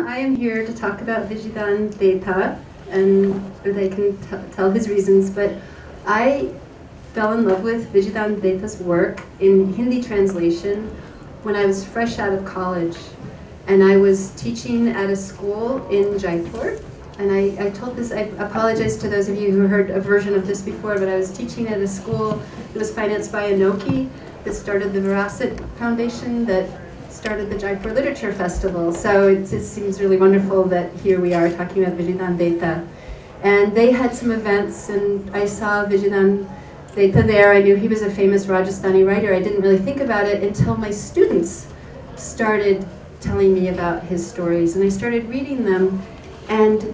I am here to talk about Vijay Dandetha, and Uday can tell his reasons, but I fell in love with Vijay Dandetha's work in Hindi translation when I was fresh out of college. And I was teaching at a school in Jaipur. And I told this, I apologize to those of you who heard a version of this before, but I was teaching at a school that was financed by Anoki, that started the Virasit Foundation, that started the Jaipur Literature Festival. So it seems really wonderful that here we are talking about Vijay Dandetha. And they had some events, and I saw Vijay Dandetha there. I knew he was a famous Rajasthani writer. I didn't really think about it until my students started telling me about his stories, and I started reading them, and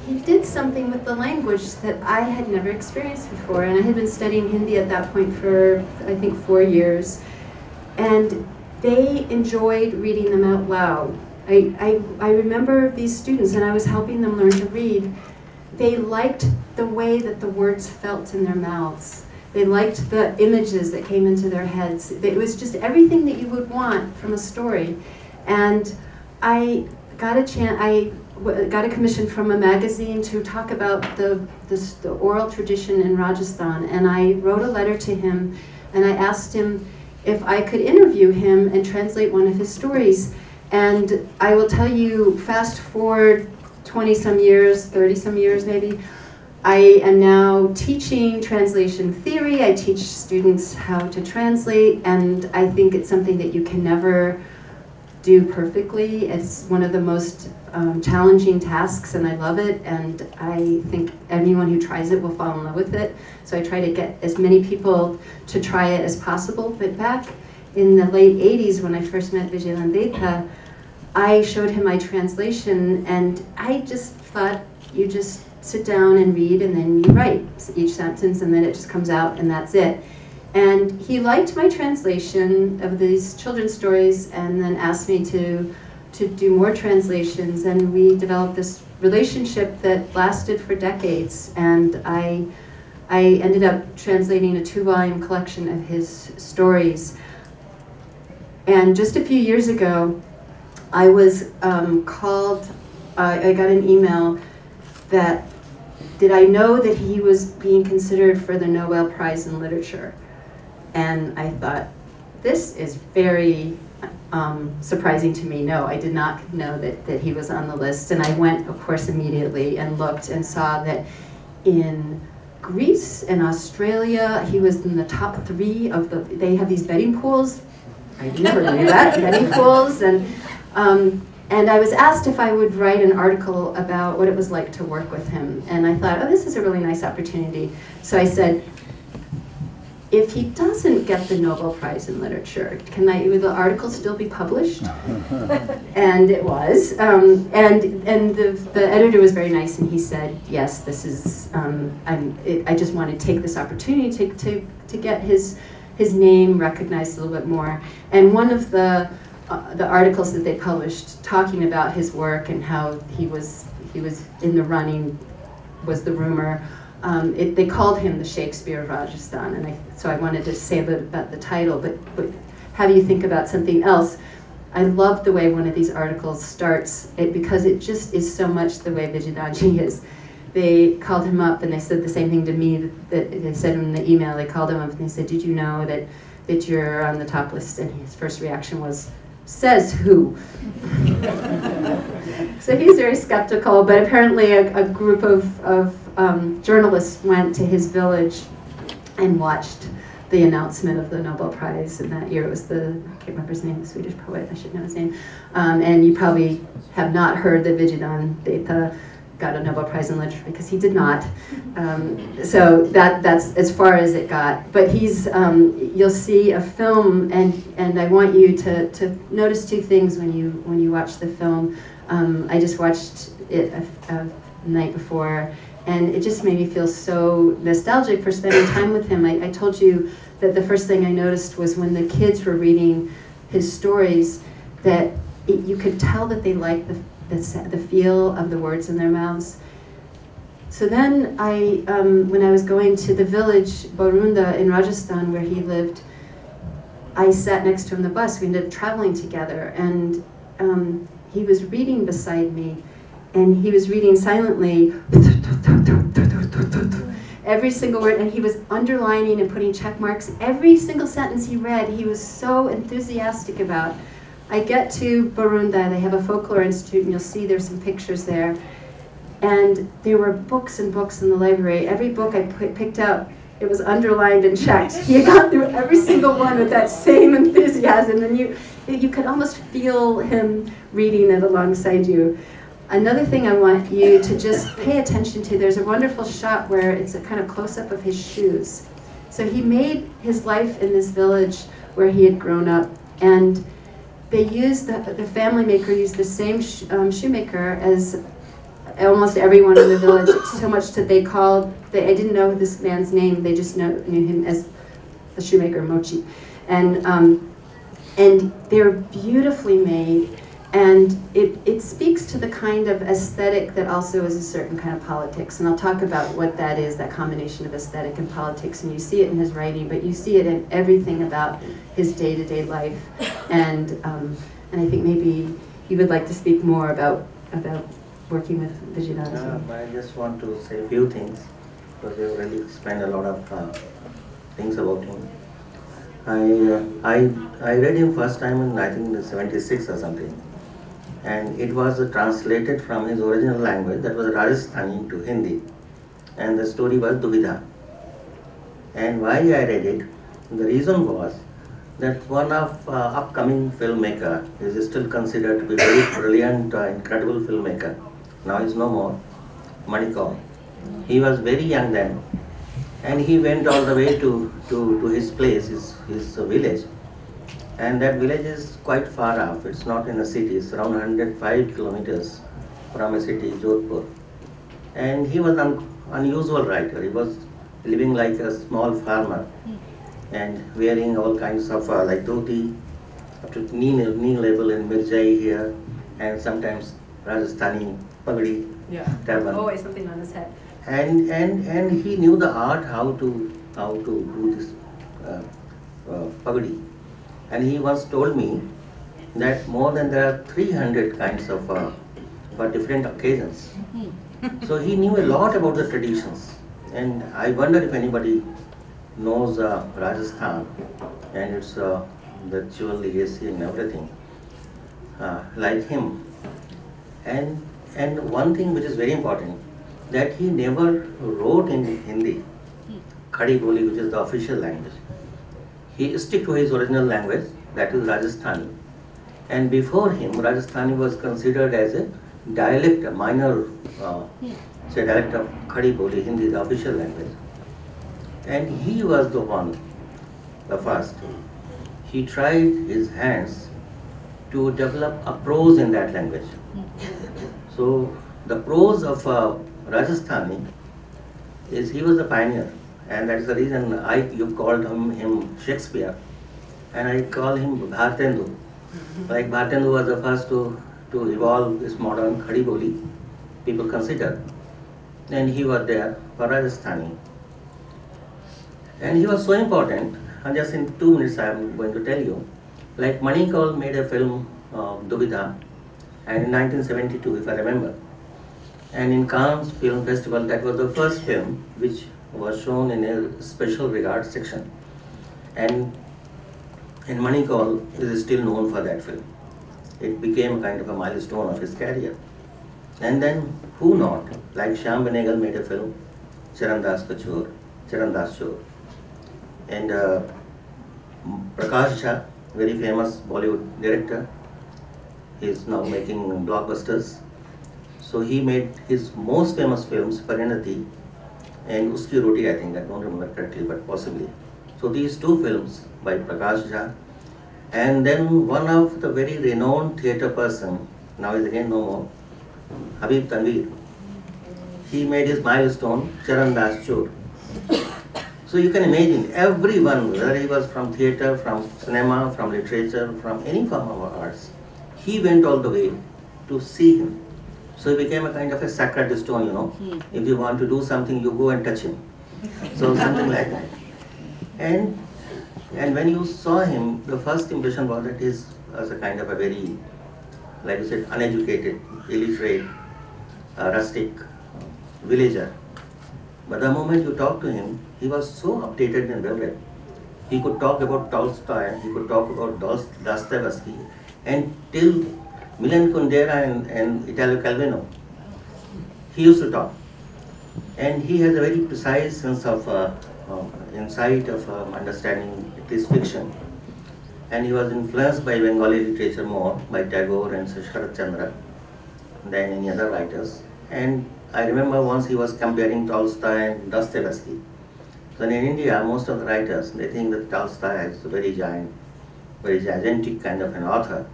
he did something with the language that I had never experienced before. And I had been studying Hindi at that point for, I think, 4 years. And they enjoyed reading them out loud. I remember these students, and I was helping them learn to read. They liked the way that the words felt in their mouths. They liked the images that came into their heads. It was just everything that you would want from a story. And I got a commission from a magazine to talk about the oral tradition in Rajasthan, and I wrote a letter to him, and I asked him if I could interview him and translate one of his stories. And I will tell you, fast forward 20-some years, 30-some years maybe, I am now teaching translation theory. I teach students how to translate, and I think it's something that you can never do perfectly. It's one of the most challenging tasks, and I love it, and I think anyone who tries it will fall in love with it. So I try to get as many people to try it as possible. But back in the late 80s, when I first met Vijay Dandetha, I showed him my translation, and I just thought, you just sit down and read, and then you write each sentence, and then it just comes out, and that's it. And he liked my translation of these children's stories, and then asked me to do more translations, and we developed this relationship that lasted for decades. And I ended up translating a 2-volume collection of his stories. And just a few years ago, I was called, I got an email that, did I know that he was being considered for the Nobel Prize in Literature? And I thought, this is very surprising to me. No, I did not know that he was on the list. And I went, of course, immediately and looked and saw that in Greece and Australia, he was in the top 3 of the, they have these betting pools. I never knew that, betting pools. And I was asked if I would write an article about what it was like to work with him. And I thought, oh, this is a really nice opportunity. So I said, if he doesn't get the Nobel Prize in Literature, will the article still be published? And it was. And the editor was very nice, and he said, yes, this is, I just want to take this opportunity to get his name recognized a little bit more. And one of the articles that they published talking about his work and how he was in the running was the rumor. They called him the Shakespeare of Rajasthan, and so I wanted to say a bit about the title, but have you think about something else. I love the way one of these articles starts, because it just is so much the way Vijay Dandetha is. They called him up, and they said the same thing to me that they said in the email. They called him up and they said, did you know that you're on the top list? And his first reaction was, says who? So he's very skeptical, but apparently a group of journalists went to his village and watched the announcement of the Nobel Prize. And that year it was I can't remember his name, the Swedish poet, I should know his name. And you probably have not heard that Vijay Dandetha got a Nobel Prize in Literature, because he did not. So that's as far as it got. But he's, you'll see a film, and I want you to notice 2 things when you watch the film. I just watched it a night before, and it just made me feel so nostalgic for spending time with him. I told you that the first thing I noticed was when the kids were reading his stories, that you could tell that they liked the feel of the words in their mouths. So then when I was going to the village, Boulder in Rajasthan, where he lived, I sat next to him on the bus. We ended up traveling together, and he was reading beside me, and he was reading silently, every single word, and he was underlining and putting check marks. Every single sentence he read, he was so enthusiastic about. I get to Borunda, they have a folklore institute, and you'll see there's some pictures there. And there were books and books in the library. Every book I picked up, it was underlined and checked. He had gone through every single one with that same enthusiasm, and you could almost feel him reading it alongside you. Another thing I want you to just pay attention to, there's a wonderful shot where it's a kind of close-up of his shoes. So he made his life in this village where he had grown up, and they used, the family maker used the same shoemaker as almost everyone in the village, so much that I didn't know this man's name, they just knew him as the shoemaker, Mochi. And they're beautifully made, and it speaks to the kind of aesthetic that also is a certain kind of politics. And I'll talk about what that is, that combination of aesthetic and politics, and you see it in his writing, but you see it in everything about his day-to-day life. And I think maybe you would like to speak more about working with Vijay Dandetha. I just want to say a few things, because you really spent a lot of things about him. I read him first time in, I think, in 76 or something. And it was translated from his original language, that was Rajasthani, to Hindi. And the story was Duvidha. And why I read it, the reason was that one of upcoming filmmaker is still considered to be very brilliant, incredible filmmaker. Now he's no more, Manikal. He was very young then, and he went all the way to his place, his village. And that village is quite far off. It's not in a city. It's around 105 kilometers from a city, Jaipur. And he was an unusual writer. He was living like a small farmer and wearing all kinds of like dhoti, up to knee level in mirjai here, and sometimes Rajasthani pagdi, turban. Always something on his head. And he knew the art how to do this pagdi. And he once told me that more than there are 300 kinds of for different occasions. So he knew a lot about the traditions. And I wonder if anybody knows Rajasthan and its the jewel legacy and everything like him. And one thing which is very important, that he never wrote in Hindi, Khadi Boli, which is the official language. He stuck to his original language, that is Rajasthani. And before him, Rajasthani was considered as a dialect, a minor dialect of Khadi Boli, Hindi, the official language. And he was the one, the first. He tried his hands to develop a prose in that language. So the prose of Rajasthani is, he was the pioneer. And that is the reason you called him Shakespeare, and I call him Bhartendu. Like Bhartendu was the first to evolve this modern Khadi Boli, people consider. And he was there for Rajasthani. And he was so important, and just in 2 minutes I am going to tell you. Like Manikal made a film, Duvidha, and in 1972, if I remember. And in Cannes Film Festival, that was the first film which was shown in a special regard section. And Manikal is still known for that film. It became kind of a milestone of his career. And then, who not? Like Shyam Benegal made a film, Charandas Chor. And Prakash Jha, very famous Bollywood director, he is now making blockbusters. So he made his most famous films, Parinati and Uski Roti, I think, I don't remember correctly, but possibly. So these 2 films by Prakash Jha. And then one of the very renowned theatre person, now is again no more, Habib Tanveer. He made his milestone, Charandas Chor. So you can imagine, everyone, whether he was from theatre, from cinema, from literature, from any form of arts, he went all the way to see him. So he became a kind of a sacred stone, you know. If you want to do something, you go and touch him. So something like that. And when you saw him, the first impression was that he was a kind of a very like you said, uneducated, illiterate, rustic villager. But the moment you talk to him, he was so updated and well read. He could talk about Tolstoy, he could talk about Dostoevsky, and till Milan Kundera and Italo Calvino. He used to talk. And he has a very precise sense of insight of understanding this fiction. And he was influenced by Bengali literature more, by Tagore and Sharat Chandra, than any other writers. And I remember once he was comparing Tolstoy and Dostoevsky. So in India, most of the writers, they think that Tolstoy is a very gigantic kind of an author.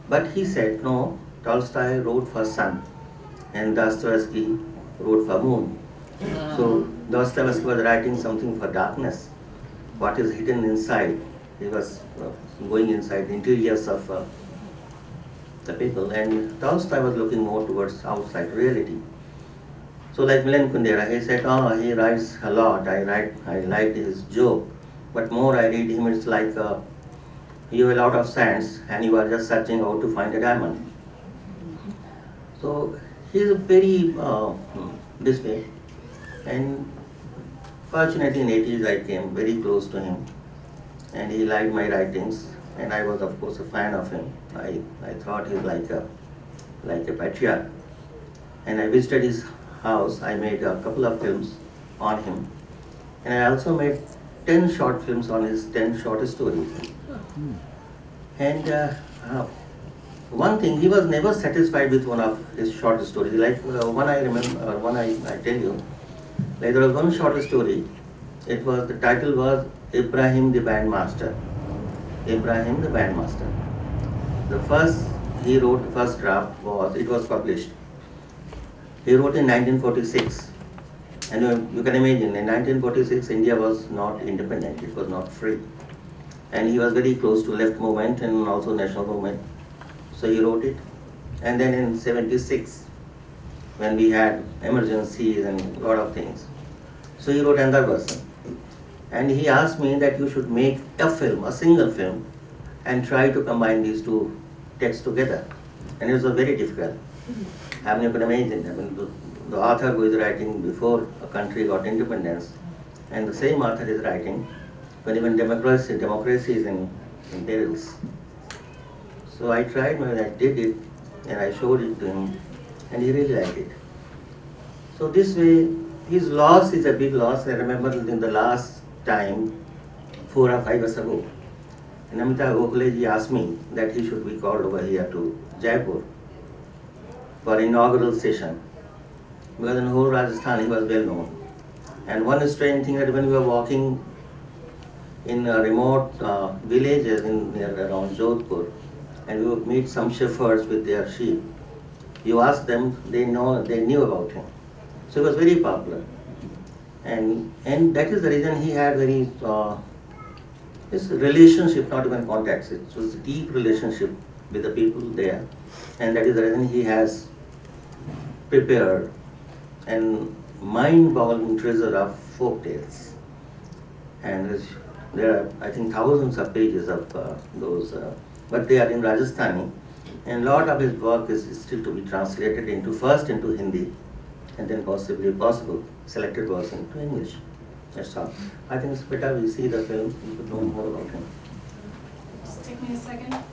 But he said, no, Tolstoy wrote for sun, and Dostoevsky wrote for moon. So Dostoevsky was writing something for darkness, what is hidden inside. He was going inside the interiors of the people, and Tolstoy was looking more towards outside reality. So like Milan Kundera, he said, oh, he writes a lot, I like his joke, but more I read him, it's like you have a lot of sands and you are just searching out to find a diamond. So he is very this way, and fortunately in 80s I came very close to him, and he liked my writings, and I was of course a fan of him. I thought he was like a patriarch, and I visited his house. I made a couple of films on him, and I also made 10 short films on his 10 short stories. And one thing, he was never satisfied with one of his short stories. Like one I remember, one I tell you, like there was one short story. The title was Ibrahim the Bandmaster. Ibrahim the Bandmaster. He wrote the first draft, it was published. He wrote in 1946. And you can imagine, in 1946, India was not independent, it was not free. And he was very close to left movement and also national movement. So he wrote it. And then in 76, when we had emergencies and a lot of things, so he wrote another version. And he asked me that you should make a film, a single film, and try to combine these two texts together. And it was very difficult. I mean, you can imagine, the author who is writing before a country got independence, and the same author is writing when even democracy is in perils. So I tried, I did it, and I showed it to him, and he really liked it. So this way, his loss is a big loss. I remember in the last time, 4 or 5 years ago, and Amitabh Gokhale asked me that he should be called over here to Jaipur for inaugural session. Because in whole Rajasthan he was well known. And one strange thing that when we were walking in remote villages around Jaipur, and we would meet some shepherds with their sheep, you ask them, they knew about him. So he was very popular. And that is the reason he had very, his relationship, not even contacts, it was a deep relationship with the people there. And that is the reason he has prepared and mind-boggling treasure of folk tales. And there are, I think, thousands of pages of those, but they are in Rajasthani. And a lot of his work is still to be translated first into Hindi, and then possible selected works into English. That's all. I think it's better we see the film, we should know more about him. Just take me a second.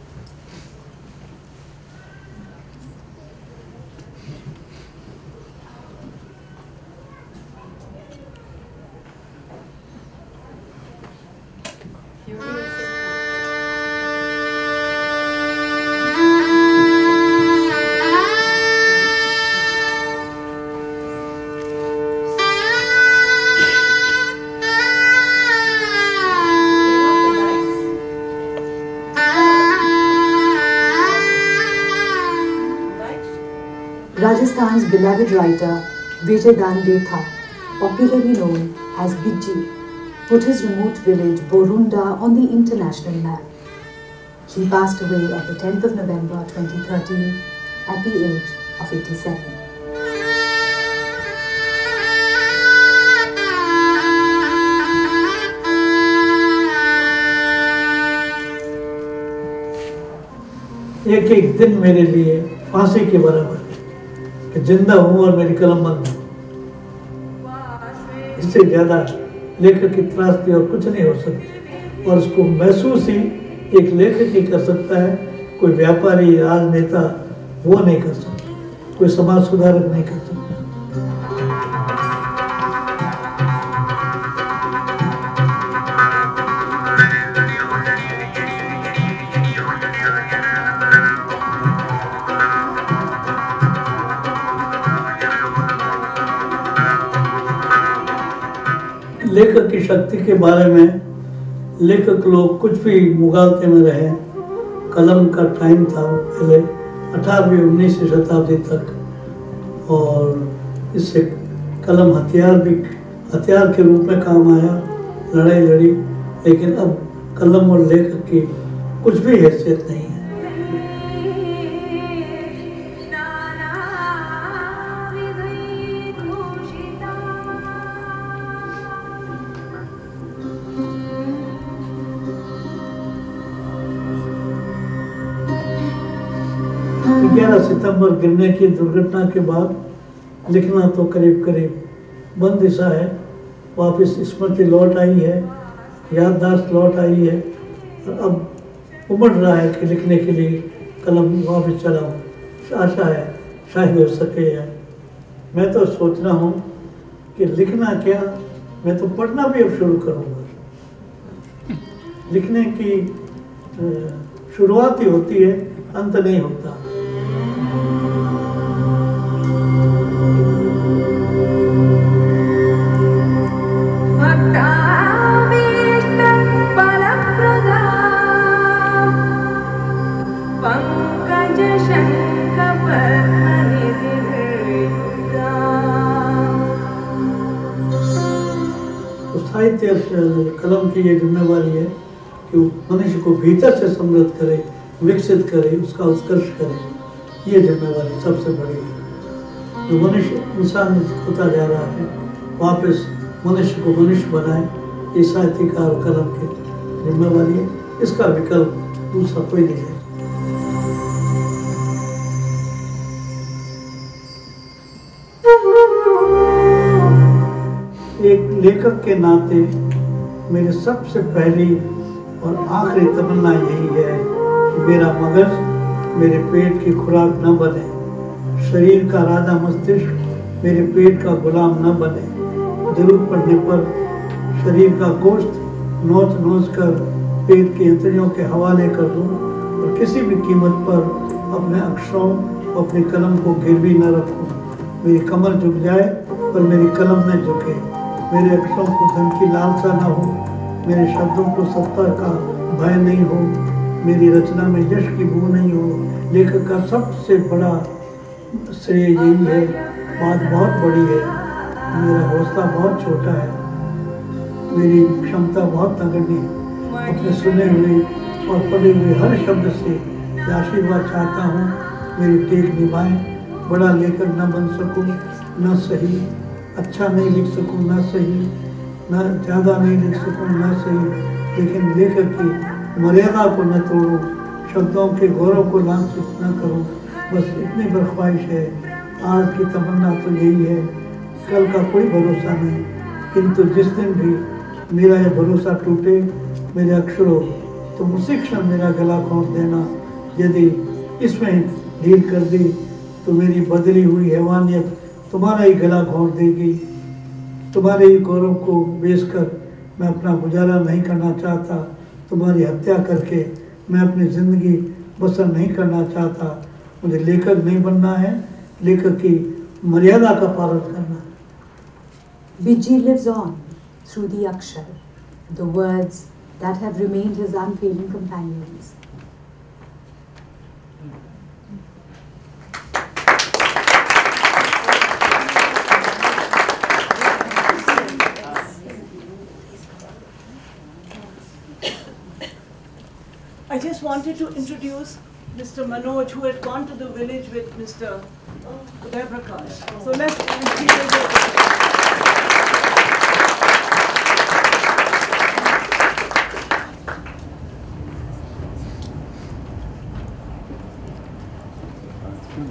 Rajasthan's beloved writer Vijay Dandetha, popularly known as Vijay, put his remote village Borunda on the international map. He passed away on the 10th of November 2013 at the age of 87. एक एक दिन मेरे लिए फांसी के बराबर है कि जिंदा हूँ और मेरी कलम बंद है। इससे ज़्यादा लेखक की त्रासदी और कुछ नहीं हो सकती, और उसको महसूस ही एक लेखक ही कर सकता है, कोई व्यापारी राजनेता वो नहीं कर सकता, कोई समाज सुधारक नहीं कर सकता। लेखक की शक्ति के बारे में लेखक लोग कुछ भी मुगालते में रहे। कलम का टाइम था पहले 18वीं 19वीं शताब्दी तक, और इससे कलम हथियार के रूप में काम आया, लड़ाई लड़ी, लेकिन अब कलम और लेखक की कुछ भी हैसियत नहीं है। सितंबर गिरने की दुर्घटना के बाद लिखना तो करीब करीब बंद सा है। वापस स्मृति लौट आई है, याददाश्त लौट आई है, और अब उमड़ रहा है कि लिखने के लिए कलम वापस चलाऊं। आशा है शायद हो सके। है मैं तो सोच रहा हूँ कि लिखना क्या, मैं तो पढ़ना भी अब शुरू करूँगा। लिखने की शुरुआत ही होती है, अंत नहीं होता। साहित्य कलम की ये जिम्मेवारी है कि वो मनुष्य को भीतर से समृद्ध करे, विकसित करे, उसका उत्कर्ष करे। ये जिम्मेवारी सबसे बड़ी है। जो मनुष्य इंसान होता जा रहा है, वापस मनुष्य को मनुष्य बनाए, ये साहित्यकार और कलम की जिम्मेवारी है। इसका विकल्प दूसरा कोई नहीं है। एक लेखक के नाते मेरी सबसे पहली और आखिरी तमन्ना यही है कि मेरा मगज मेरे पेट की खुराक न बने, शरीर का राजा मस्तिष्क मेरे पेट का गुलाम न बने। जरूरत पड़ने पर शरीर का गोश्त नोच नोच कर पेट की इंद्रियों के हवाले कर दूं, और किसी भी कीमत पर अपने अक्षरों, अपनी कलम को गिरवी न रखूं। मेरी कमर झुक जाए पर मेरी कलम न झुके। मेरे अक्षरों को धन की लालसा न हो, मेरे शब्दों को सत्ता का भय नहीं हो, मेरी रचना में यश की बू नहीं हो। लेखक का सबसे बड़ा श्रेय यही है। बात बहुत बड़ी है, मेरा हौसला बहुत छोटा है, मेरी क्षमता बहुत नगण्य है। अपने सुने हुए और पढ़े हुए हर शब्द से आशीर्वाद चाहता हूँ, मेरी टेक निभाएं। बड़ा लेखक न बन सकूँ न सही, अच्छा नहीं लिख सकूँ न सही, न ज़्यादा नहीं लिख सकूँ न सही, लेकिन लेखक की मर्यादा को न तोड़ूँ, शब्दों के गौरव को लांछित न करूँ। बस इतनी बर्ख्वाहिश है। आज की तमन्ना तो यही है। कल का कोई भरोसा नहीं, किंतु जिस दिन भी मेरा ये भरोसा टूटे मेरे अक्षरों, तो उसी क्षण मेरा गला घोंट देना। यदि इसमें ढील कर दी तो मेरी बदली हुई हैवानियत तुम्हारा ही गला घोंट देगी। तुम्हारे ही गौरव को बेचकर मैं अपना गुजारा नहीं करना चाहता। तुम्हारी हत्या करके मैं अपनी ज़िंदगी बसर नहीं करना चाहता। मुझे लेखक नहीं बनना है, लेखक की मर्यादा का पालन करना है। Vijay lives on through the akshar, the words that have remained his unfailing companions. I just wanted to introduce Mr. Manoj, who had gone to the village with Mr. Uday Prakash. So let's Could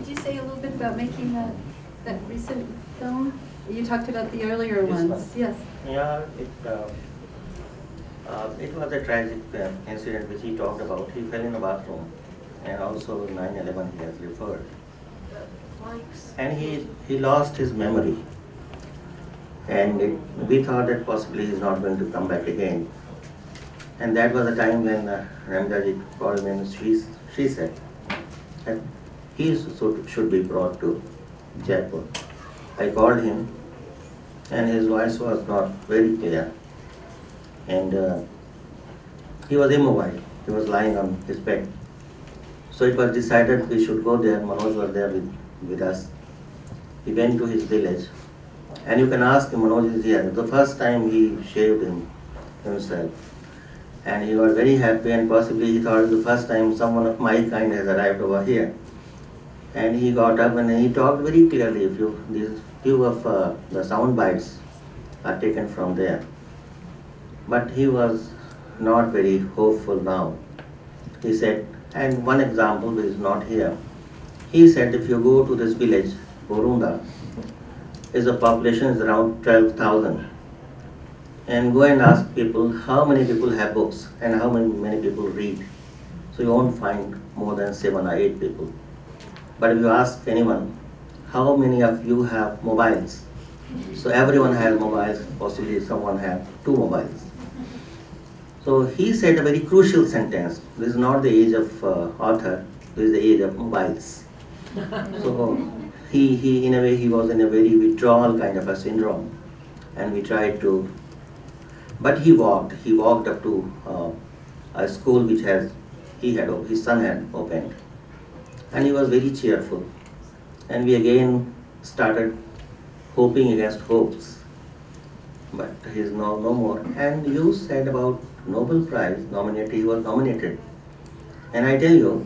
you say a little bit about making that recent film? You talked about the earlier ones. Yes. Yeah, it was a tragic incident which he talked about. He fell in a bathroom, and also 9/11 he has referred. And he lost his memory. And we thought that possibly he's not going to come back again. And that was the time when Ramdaji called me and she said that he should be brought to Jaipur. I called him, and his voice was not very clear. And he was immobile. He was lying on his bed. So it was decided we should go there. Manoj was there with us. He went to his village. And you can ask him, Manoj is here. The first time he shaved himself. And he was very happy, and possibly he thought the first time someone of my kind has arrived over here. And he got up and he talked very clearly. These few of the sound bites are taken from there. But he was not very hopeful now. He said, and one example is not here. He said if you go to this village, Boulder, the population is around 12,000. And go and ask people how many people have books and how many people read. So you won't find more than 7 or 8 people. But if you ask anyone, how many of you have mobiles? So everyone has mobiles, possibly someone has 2 mobiles. So he said a very crucial sentence. This is not the age of author, this is the age of mobiles. So he in a way, he was in a very withdrawal kind of a syndrome. And we tried to, but he walked up to a school which his son had opened. And he was very cheerful. And we again started hoping against hopes. But he is no more. And you said about Nobel Prize nominated, he was nominated. And I tell you,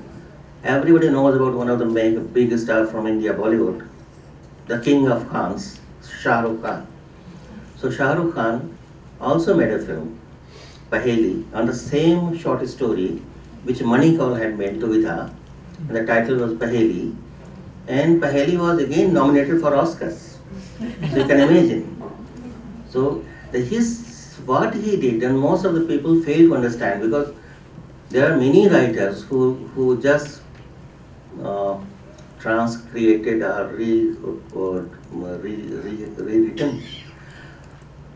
everybody knows about one of the biggest stars from India, Bollywood, the king of Khans, Shahrukh Khan. So Shahrukh Khan also made a film, Paheli, on the same short story which Manikal had made, Duvidha. And the title was Paheli. And Paheli was again nominated for Oscars. So you can imagine. So what he did, and most of the people fail to understand, because there are many writers who just transcreated or rewritten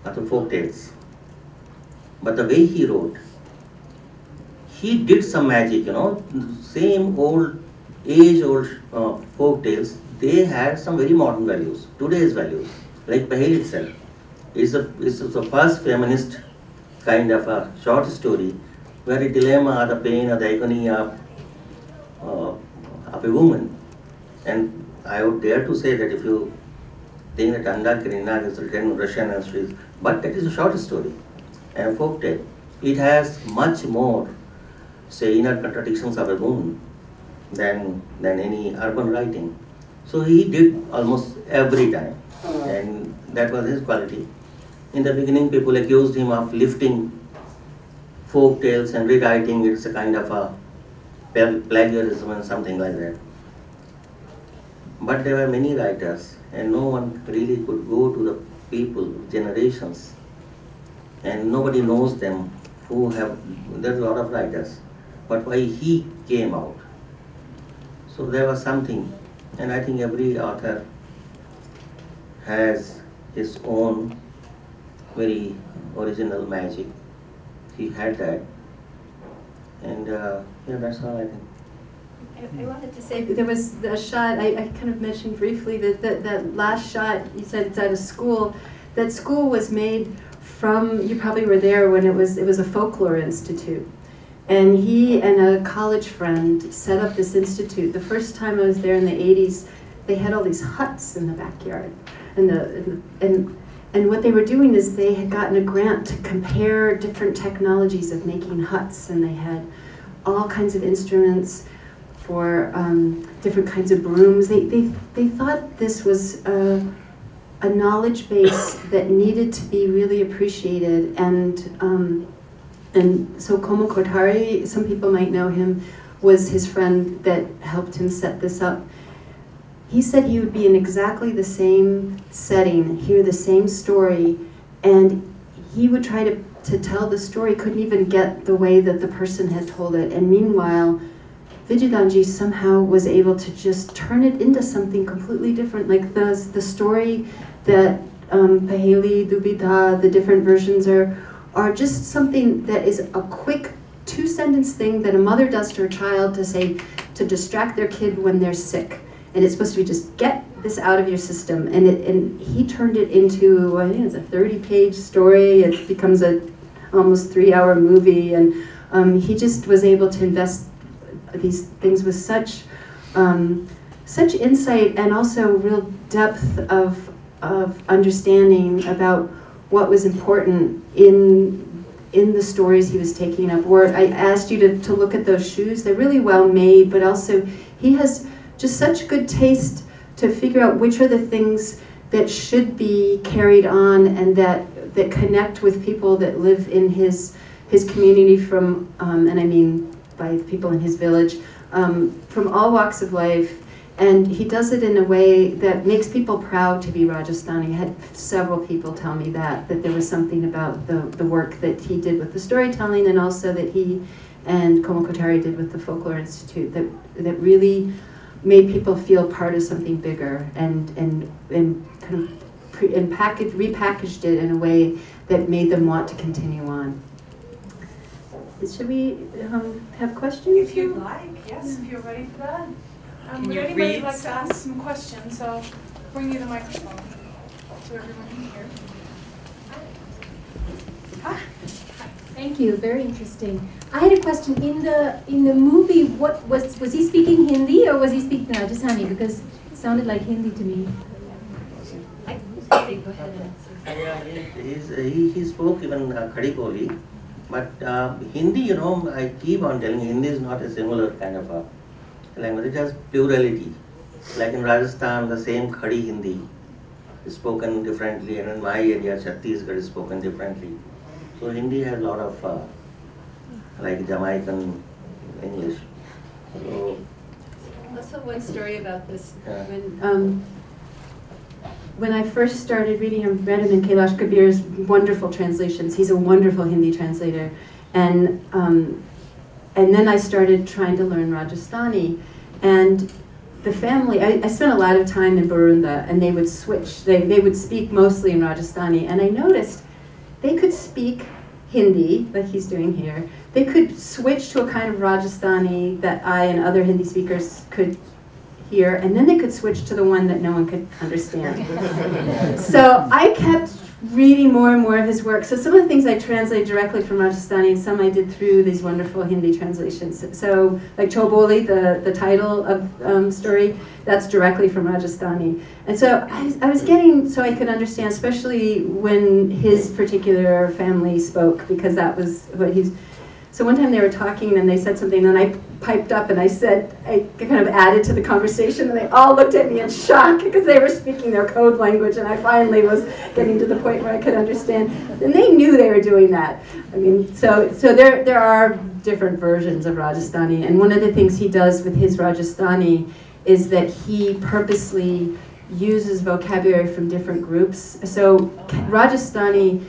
the folktales. But the way he wrote, he did some magic, same age-old folktales, they had some very modern values, today's values, like Paheli itself. It's the first feminist kind of a short story where the dilemma, the pain, or the agony of a woman. And I would dare to say that if you think that Anda Karenina is written in Russian and Swiss, but that is a short story and a folk tale. It has much more, say, inner contradictions of a woman than any urban writing. So he did almost every time, and that was his quality. In the beginning, people accused him of lifting folk tales and rewriting. It's a kind of a plagiarism and something like that. But there were many writers, and no one really could go to the people, generations, and nobody knows them there's a lot of writers, but why he came out. So there was something, and I think every author has his own very original magic. He had that, and yeah, that's all I think. I wanted to say, there was a shot, I kind of mentioned briefly that last shot, you said it's at a school. That school was made from, you probably were there when it was a folklore institute. And he and a college friend set up this institute. The first time I was there in the 80s, they had all these huts in the backyard. And what they were doing is they had gotten a grant to compare different technologies of making huts, and they had all kinds of instruments for different kinds of brooms. They thought this was a knowledge base that needed to be really appreciated. And so Komo Kothari, some people might know him, was his friend that helped him set this up. He said he would be in exactly the same setting, hear the same story, and he would try to tell the story, couldn't even get the way that the person had told it. And meanwhile, Vijay Dandetha somehow was able to just turn it into something completely different. Like the story that Paheli, Dubita, the different versions are just something that is a quick 2-sentence thing that a mother does to her child to distract their kid when they're sick. And it's supposed to be just get this out of your system. And he turned it into, I think it's a 30-page story. It becomes a almost 3-hour movie. And he just was able to invest these things with such insight and also real depth of understanding about what was important in the stories he was taking up. Or I asked you to look at those shoes. They're really well made, but also he has just such good taste to figure out which are the things that should be carried on and that connect with people that live in his community from, and I mean by people in his village, from all walks of life. And he does it in a way that makes people proud to be Rajasthani. I had several people tell me that there was something about the work that he did with the storytelling, and also that he and Komo Kothari did with the Folklore Institute, that really made people feel part of something bigger, and kind of repackaged it in a way that made them want to continue on. Should we have questions? If you'd like, yes, if you're ready for that. Would anybody like to ask some questions? I'll bring you the microphone so everyone can hear. Ah. Thank you, very interesting. I had a question. In the movie, what was he speaking Hindi or was he speaking Rajasthani? Because it sounded like Hindi to me. Go ahead. He spoke even Khadi Koli, but Hindi, you know, I keep on telling you, Hindi is not a similar kind of a language. It has plurality. Like in Rajasthan, the same Khadi Hindi is spoken differently, and in my area, Chhattisgarh is spoken differently. So Hindi has a lot of like Jamaican English. So, let's tell one story about this. Yeah. When I first started reading him, read him in Kailash Kabir's wonderful translations. He's a wonderful Hindi translator, and then I started trying to learn Rajasthani, and the family. I spent a lot of time in Boulder, and they would switch. They would speak mostly in Rajasthani, and I noticed they could speak Hindi, like he's doing here. They could switch to a kind of Rajasthani that I and other Hindi speakers could hear, and then they could switch to the one that no one could understand. So I kept reading more and more of his work. So some of the things I translate directly from Rajasthani, and some I did through these wonderful Hindi translations. So like Choboli, the title of story, that's directly from Rajasthani. And so I was getting, so I could understand, especially when his particular family spoke, because that was what he's. So one time they were talking and they said something, and I piped up and I said, I kind of added to the conversation, and they all looked at me in shock because they were speaking their code language, and I finally was getting to the point where I could understand. And they knew they were doing that. I mean, so there are different versions of Rajasthani, and one of the things he does with his Rajasthani is that he purposely uses vocabulary from different groups. So Rajasthani,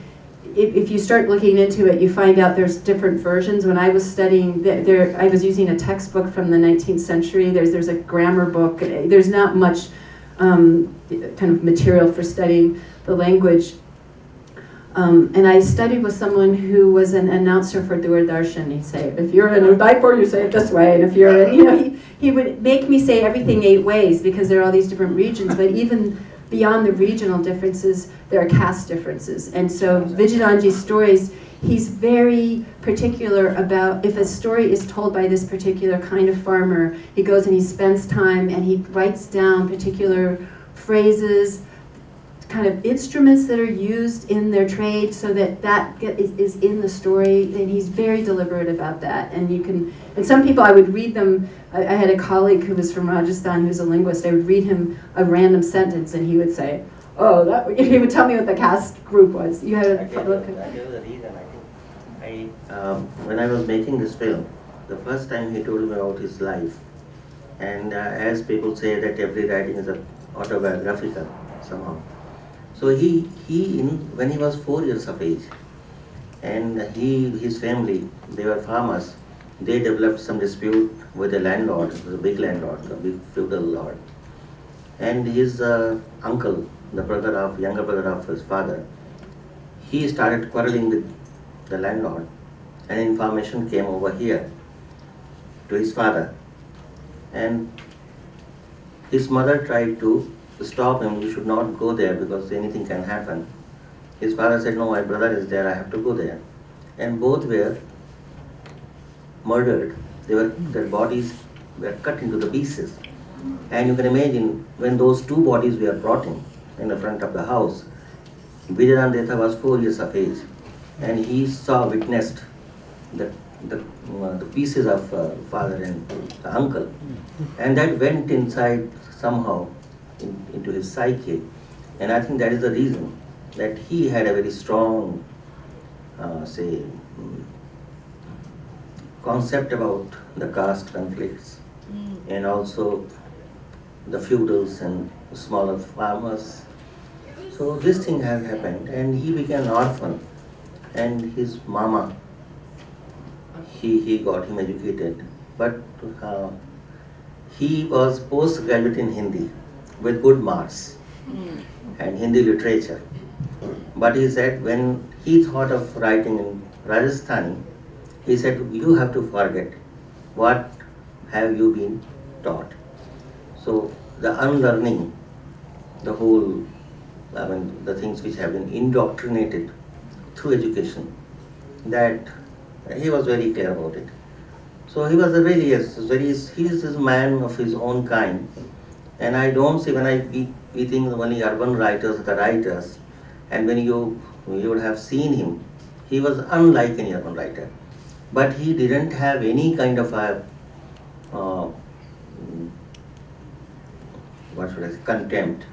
if you start looking into it, you find out there's different versions. When I was studying, I was using a textbook from the 19th century. There's a grammar book. There's not much kind of material for studying the language. And I studied with someone who was an announcer for Doordarshan. He'd say, if you're in Udaipur, you say it this way, and if you're in, he would make me say everything 8 ways because there are all these different regions. But even beyond the regional differences, there are caste differences. And so Vijay Dandetha's stories, he's very particular about if a story is told by this particular kind of farmer, he goes and he spends time and he writes down particular phrases, kind of instruments that are used in their trade so that is in the story, and he's very deliberate about that. And you can, and some people I would read them, I had a colleague who was from Rajasthan who's a linguist, I would read him a random sentence and he would say, oh, that, he would tell me what the cast group was. You had a look at I tell you the reason. I think when I was making this film, the first time he told me about his life, and as people say that every writing is autobiographical somehow. So when he was 4 years of age, and his family, they were farmers, they developed some dispute with the landlord, the big landlord, the big feudal lord. And his uncle, the younger brother of his father, he started quarreling with the landlord, and information came over here to his father. And his mother tried to stop him, you should not go there because anything can happen. His father said, no, my brother is there, I have to go there. And both were murdered. Their bodies were cut into the pieces. And you can imagine when those two bodies were brought in the front of the house, Vijay Dandetha was 4 years of age, and he witnessed the pieces of father and the uncle, and that went inside somehow into his psyche. And I think that is the reason that he had a very strong, concept about the caste conflicts, and also the feudals and smaller farmers. So this thing has happened, and he became an orphan, and his mama, he got him educated, but he was postgraduate in Hindi with good marks and Hindi literature. But he said when he thought of writing in Rajasthan, he said, you have to forget what have you been taught. So the unlearning, the whole, the things which have been indoctrinated through education, that he was very clear about it. So he was he is a man of his own kind. And I don't see, we think only urban writers are the writers, and when you would have seen him, he was unlike any urban writer. But he didn't have any kind of a, contempt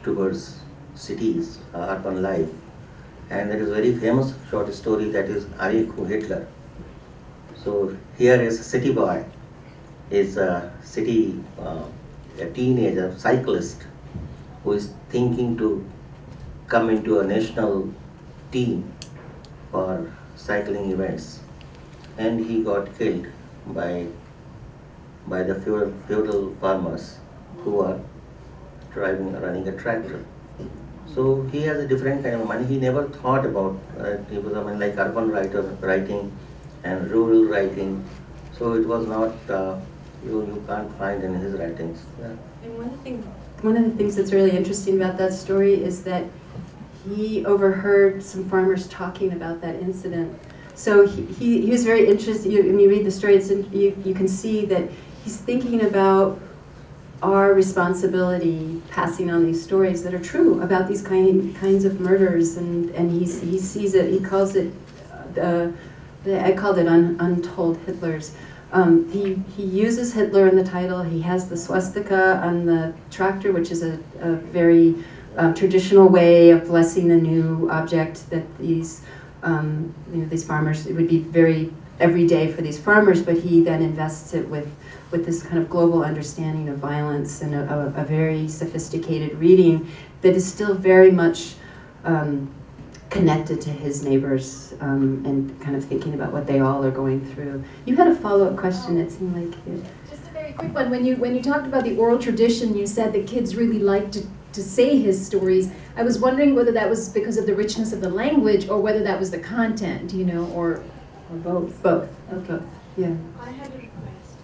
towards cities, urban life. And there is a very famous short story that is Ariku Hitler. So here is a city boy, is a teenager, cyclist, who is thinking to come into a national team for cycling events. And he got killed by the feudal farmers who are running a tractor. So he has a different kind of money. He never thought about, he was like urban writer writing and rural writing. So it was not, you can't find in his writings. Yeah. And one of the things that's really interesting about that story is that he overheard some farmers talking about that incident. So he was very interested. When you read the story, you can see that he's thinking about our responsibility passing on these stories that are true about these kinds of murders, and he sees it. He calls it I called it Untold Hitlers. He uses Hitler in the title. He has the swastika on the tractor, which is a very traditional way of blessing the new object that these these farmers. It would be very everyday for these farmers, but he then invests it with this kind of global understanding of violence and a very sophisticated reading that is still very much connected to his neighbors and kind of thinking about what they all are going through. You had a follow-up question, it seemed like. Just a very quick one. When you talked about the oral tradition, you said that kids really liked to say his stories. I was wondering whether that was because of the richness of the language or whether that was the content, or both. Both, yeah. I had a request.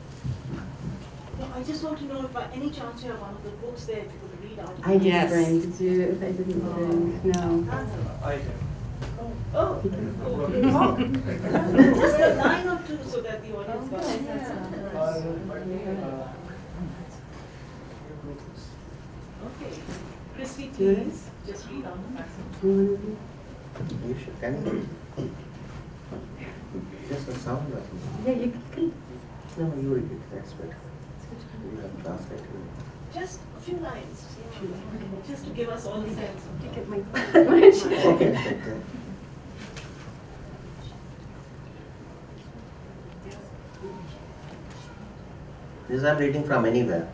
I just want to know if by any chance you have one of the books there if you could read out. I didn't bring. Did you? If I didn't bring, no. I Oh. Just a line or two so that the audience got it. Okay. Christi, please, just read out the passage. You should, can you? Just a sound or something. Yeah, you can. No, you read it, that's better. You have translated. Just a few lines. Just to give us all the sense. Okay. This I'm reading from anywhere.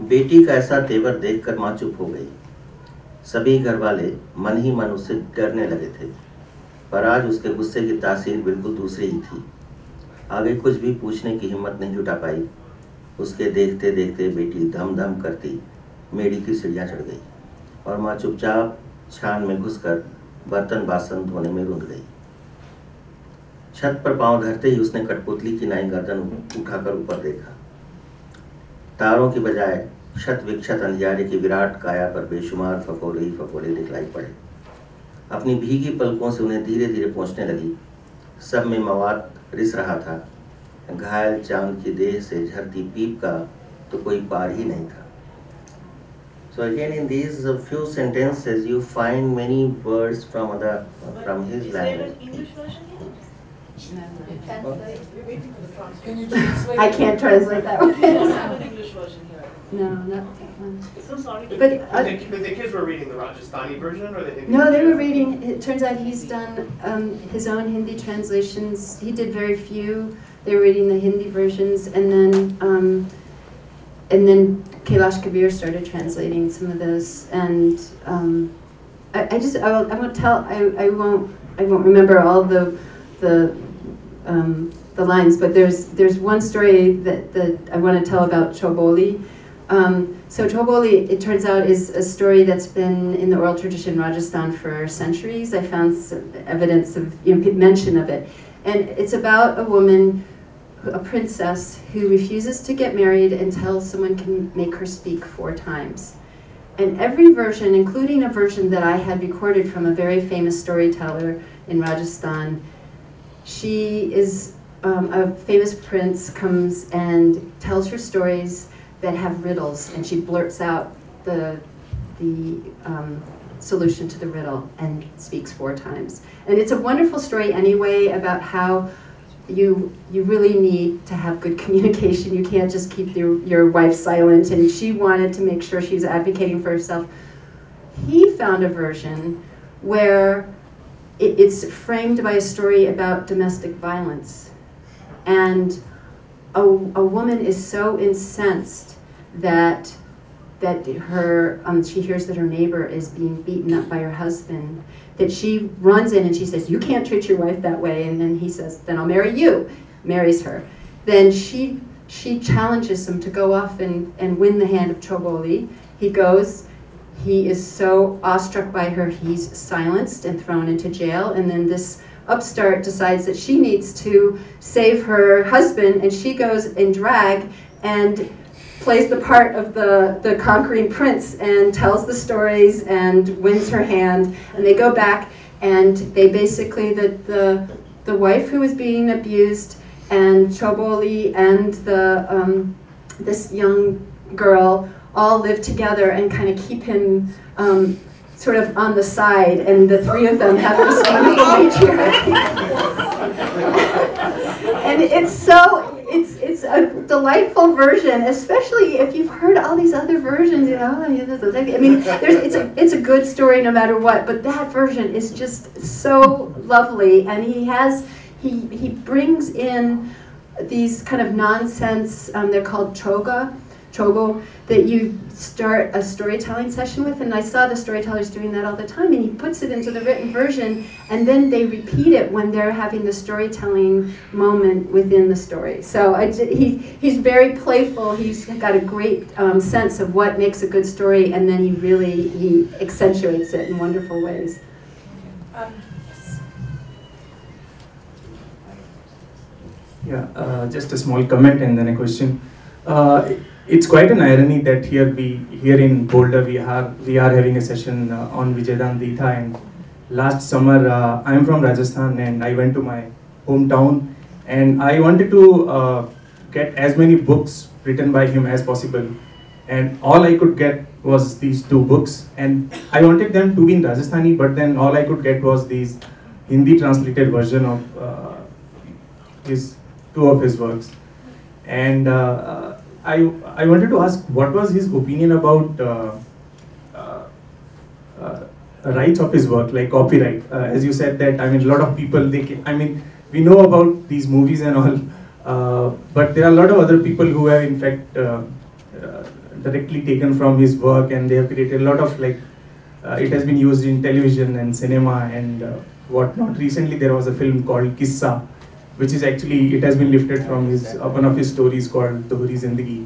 बेटी का ऐसा तेवर देखकर माँ चुप हो गई। सभी घर वाले मन ही मन उससे डरने लगे थे, पर आज उसके गुस्से की तासीर बिल्कुल दूसरी ही थी। आगे कुछ भी पूछने की हिम्मत नहीं जुटा पाई। उसके देखते देखते बेटी धम धम करती मेड़ी की सीढ़ियाँ चढ़ गई और माँ चुपचाप छान में घुसकर बर्तन बासन धोने में रुंध गई। छत पर पांव धरते ही उसने कठपुतली की नाई गर्दन उठाकर ऊपर देखा। तारों की बजाय क्षत विक्षत अंधियारे की विराट काया पर बेशुमार फफोले ही फफोले दिखलाई पड़े। अपनी भीगी पलकों से उन्हें धीरे धीरे पहुंचने लगी। सब में मवाद रिस रहा था। घायल चांद की देह से झरती पीप का तो कोई पार ही नहीं था। So again, in these few sentences, you find many words from his language. English version here? Can you translate? I can't translate that one. We don't have an English version here. No, not that one. So sorry. But But the kids were reading the Rajasthani version or the Hindi? no, they were version? reading. It turns out he's done his own Hindi translations. He did very few. They were reading the Hindi versions, and then Kailash Kabir started translating some of those. And I won't remember all the lines, but there's one story that I want to tell about Choboli. So Choboli, it turns out, is a story that's been in the oral tradition in Rajasthan for centuries. I found some evidence of mention of it, and it's about a woman, a princess, who refuses to get married until someone can make her speak 4 times. And every version, including a version that I had recorded from a very famous storyteller in Rajasthan, she is a famous prince, comes and tells her stories that have riddles, and she blurts out the solution to the riddle and speaks 4 times. And it's a wonderful story anyway about how you really need to have good communication. You can't just keep your wife silent, and she wanted to make sure she was advocating for herself. He found a version where it's framed by a story about domestic violence, and a woman is so incensed that she hears that her neighbor is being beaten up by her husband, that she runs in and she says, "You can't treat your wife that way." And then he says, "Then I'll marry you," marries her. Then she challenges him to go off and win the hand of Choboli. He goes, he is so awestruck by her, he's silenced and thrown into jail. And then this upstart decides that she needs to save her husband, and she goes in drag and plays the part of the conquering prince and tells the stories and wins her hand. And they go back, and they basically, the wife who is being abused and Choboli and this young girl all live together and kind of keep him sort of on the side, and the 3 of them have this wonderful matriarchy. And it's a delightful version, especially if you've heard all these other versions. I mean, it's a good story no matter what, but that version is just so lovely, and he brings in these kind of nonsense. They're called chogo, that you start a storytelling session with, and I saw the storytellers doing that all the time, and he puts it into the written version, and then they repeat it when they're having the storytelling moment within the story. So he's very playful. He's got a great sense of what makes a good story, and then he accentuates it in wonderful ways. Yes. Yeah, just a small comment and then a question. It's quite an irony that here in Boulder we are having a session on Vijay Dandetha, and last summer I'm from Rajasthan and I went to my hometown and I wanted to get as many books written by him as possible, and all I could get was these 2 books, and I wanted them to be in Rajasthani, but then all I could get was these Hindi translated version of 2 of his works. And I wanted to ask what was his opinion about rights of his work, like copyright. As you said that, I mean, a lot of people, we know about these movies and all, but there are a lot of other people who have in fact directly taken from his work, and they have created a lot of it has been used in television and cinema and whatnot. Recently there was a film called Kissa, which is actually, it has been lifted from his one of his stories called Dohri Zindagi,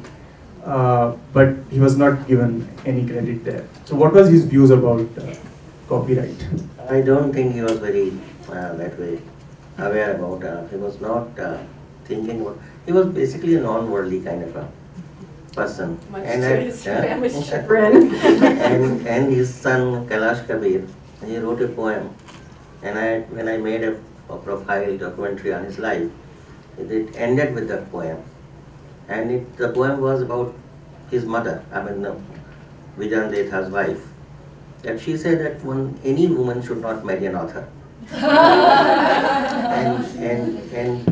but he was not given any credit there. So what was his views about copyright? I don't think he was very that way aware about, he was not thinking about, he was basically a non-worldly kind of a person. Much and to his family's chagrin. and his son Kailash Kabir, he wrote a poem, and when I made a profile documentary on his life, it ended with that poem, and the poem was about his mother, Vijay Dandetha's wife, that she said that any woman should not marry an author. and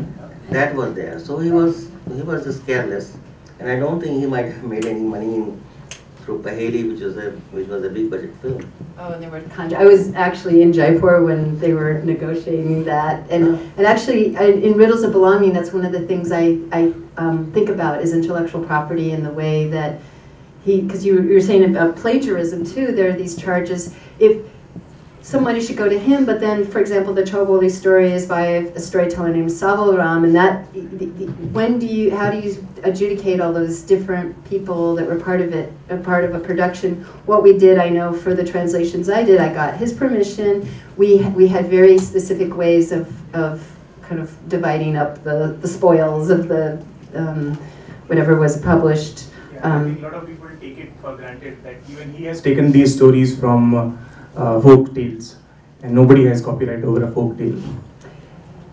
that was there. So he was just careless, and I don't think he might have made any money through Paheli, which was a big budget film. Oh, and they were I was actually in Jaipur when they were negotiating that, and actually in Riddles of Belonging, that's one of the things I think about is intellectual property and the way that because you were saying about plagiarism too. There are these charges if somebody should go to him, but then, for example, the Choboli story is by a storyteller named Savalram, and that how do you adjudicate all those different people that were part of it, a part of a production? What we did, I know, for the translations I did, I got his permission. We had very specific ways of kind of dividing up the spoils of the whatever was published. Yeah, I think a lot of people take it for granted that even he has taken these stories from folk tales, and nobody has copyright over a folk tale.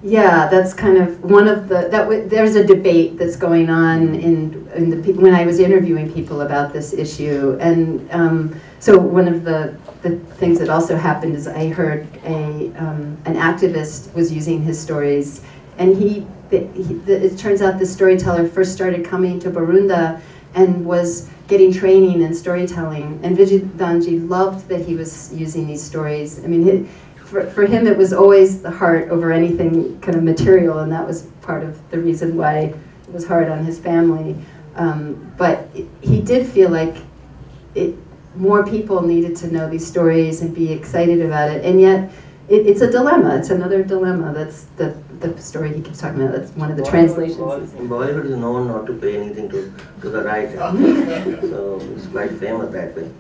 Yeah, that's kind of one of the there's a debate that's going on in the when I was interviewing people about this issue, and so one of the things that also happened is I heard an activist was using his stories, and it turns out the storyteller first started coming to Borunda and was getting training in storytelling, and Vijay Dandetha loved that he was using these stories. I mean, for him it was always the heart over anything kind of material, and that was part of the reason why it was hard on his family. But he did feel like more people needed to know these stories and be excited about it, and yet it's a dilemma. It's another dilemma. That's the story he keeps talking about. That's one of the translations. Bollywood is known not to pay anything to the writer, so it's quite famous that way.